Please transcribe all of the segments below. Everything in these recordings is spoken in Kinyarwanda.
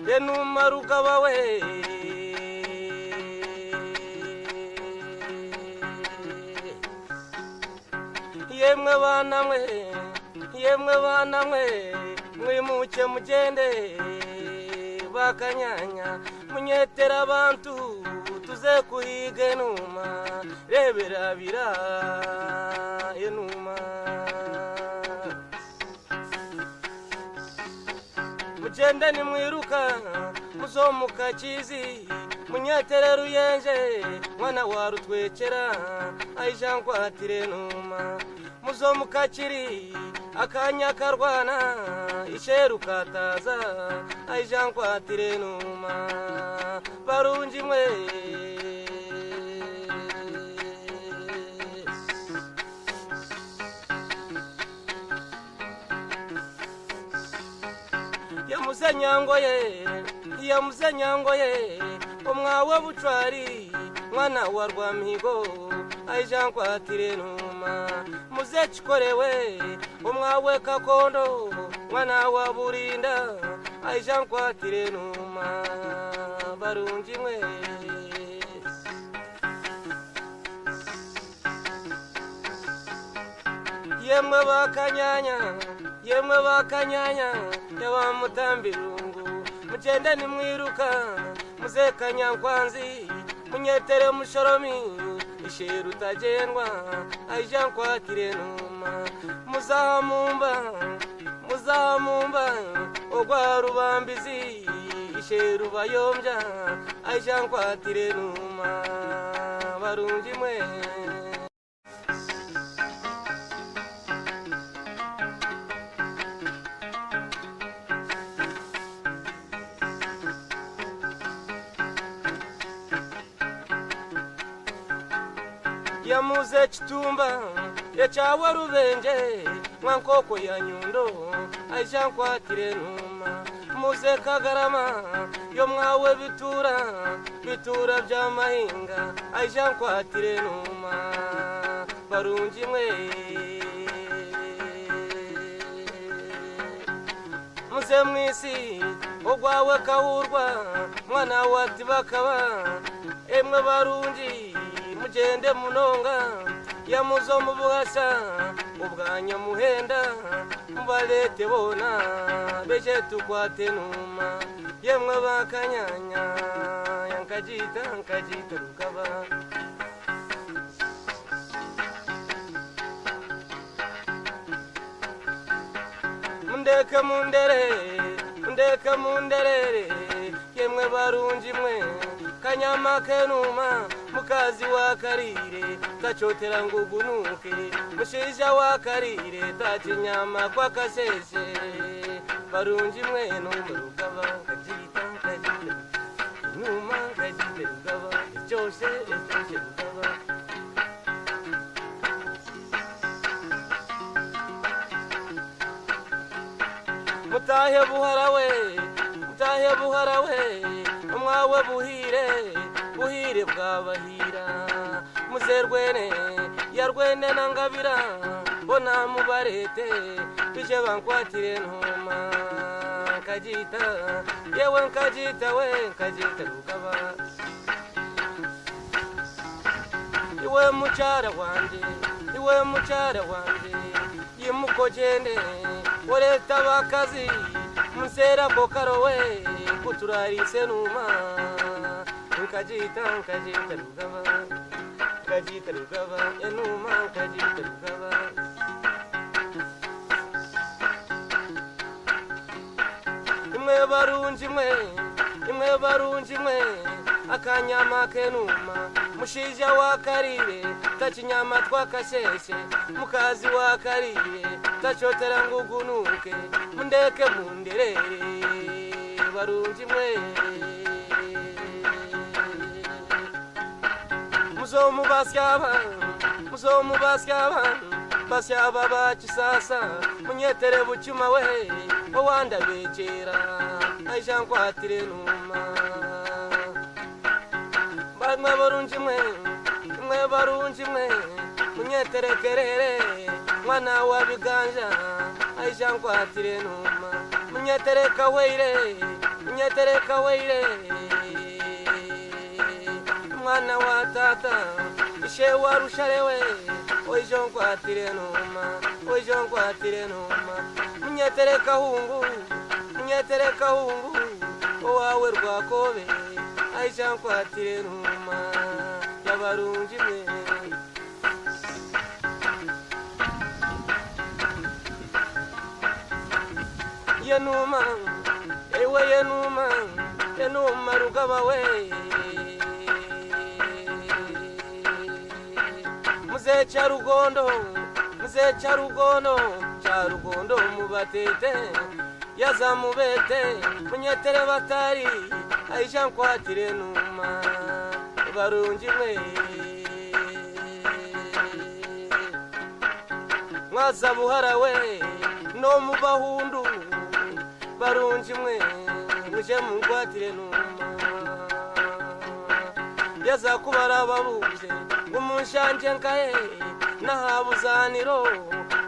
yenuma rugaba we yemwe bana mwe mwimuke mugende bakanyanya munyetera abantu tuze kuhiga enuma rebera bira enuma mugende nimwiruka muzomuka kizi munyetere ruyenje mwana warutwekera ayijankwatire enuma muzomuka kiri akanya karwana isheru kataza ayijankwatire enuma barungi mwe yamuzenyangoye umwawe bucwari mwana wa rwamigo ayijankwatire enuma muze chikorewe umwawe kakondo mwana wa burinda ayijankwatire enuma barungi mwe yemwe bakanyanya yawa mutambirungu mugende nimwiruka muze kanyankwanzi munyetere mushoromi isheru utagendwa ayijankwatire enuma muzamumba ogwa rubambizi isheru bayombya ayijankwatire enuma barungi mwe yamuze chitumba yachawa rubenje mwankoko ya nyundo ayijankwatire enuma muze kagarama yo mwawe bitura bya mahinga ayijankwatire enuma barungi mwe muze mwisi ogwawe kahurwa mwana wati bakaba emwe barungi mugende munonga yamuzo mubuhasa ubwanya muhenda mubalete bona beje tukwate enuma yemwe bakanyanya yankajita rukaba mundeke munderere yemwe barungi mwe kanyama kenuma mukazi wa karire tachotera ngugunuke mushija wa karire tachinyama kwa kasese barungi mwe numurugaba kajita numa kajita rugaba cyose rugaba mutahe buharawe umwawe buhire bwabahira muzerwene yarwene nangabira bona mubarete bije bankwatire enuma kajita yewe nkajita rukaba iwe muchara wanje yimukogende oreta bakazi musera kokarowe kuturarise enuma nkajita rugaba enuma nkajita rugaba imwe barungi mwe akanyama kenuma mushija wa karire tachinyama twakasheshe mukazi wa karire tachotera ngugunuke mundeke munderere barungi mwe muzomubasyaba basyaba bachisasa munyetere buchuma we owanda bekera ayijankwatire enuma bamwe barungi mwe munyeterekerere mwana wa biganja aisha nkwatire numa munyetereka weire mwana wa tata ishe warusharewe oijo nkwatire numa munyetereka hungu owawe rwakobe aisha nkwatire numa yabarungi mwe yenuma ewe yenuma rugaba we muze charugondo mubatete yazamubete munyetere batari aisha nkwatire numa barungi mwe mwaza buhara we no mubahundu barungi mwe muje munkwatire numa yaza kubara babuze ngumushanje nkaye nahabuzaniro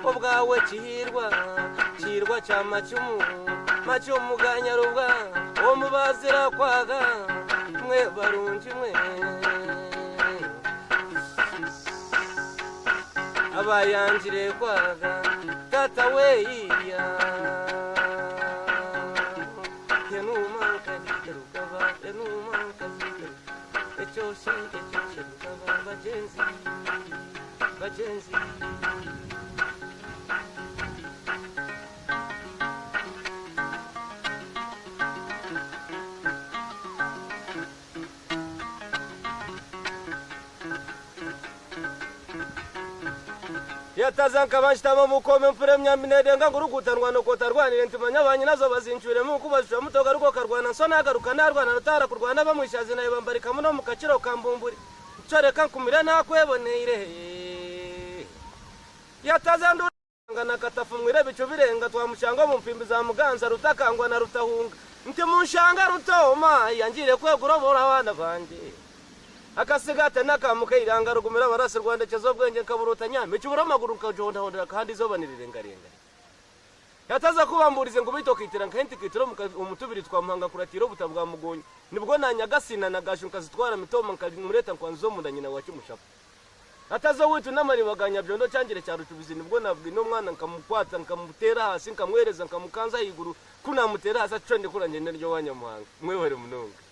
obwawe chihirwa cha macumu ganyarubwa omubazira kwaga mwe barungi mwe abayanjire kwaga tata weya yenuma kazirukaba echoshi rukaba bajenzi yatazanka bashitama mukome mpuremya minedenga ngurugutanwa no kotarwanire ntimanya banyi nazo bazincyure mu kubashura mutoga ruko karwana so nagaruka narwana rutara kurwana bamwishaze nayo bambarika muno mukaciro kambumburi coreka nkumira nakweboneire yatazandu ngana katafumwire bicu birenga twamushanga mu mpimbi za muganza rutakangwa na rutahunga nti munshanga rutoma yanjire kwegurobora abana banje akasigata nakamuka iranga rugumira barase Rwanda cyazobwenge kaburuta nyame cyubura maguru kajonda hondera kandi zobanirire ngarenga yataza kubamburize ngo bitokitira nkenti kitiro umutubiri twamuhanga kuratiro butabwa mugonyi nibwo nanyagasina nagashunka zitwara mitoma nkamureta kwanzo munda nyina wa kimushapa ataza witu namari baganya byondo cyangire cya rutubizi nibwo nabwi no mwana nkamukwata nkamutera hasi nkamwereza nkamukanza higuru kuna mutera hasi trende kuranje neryo wanyamuhanga mwewere munonga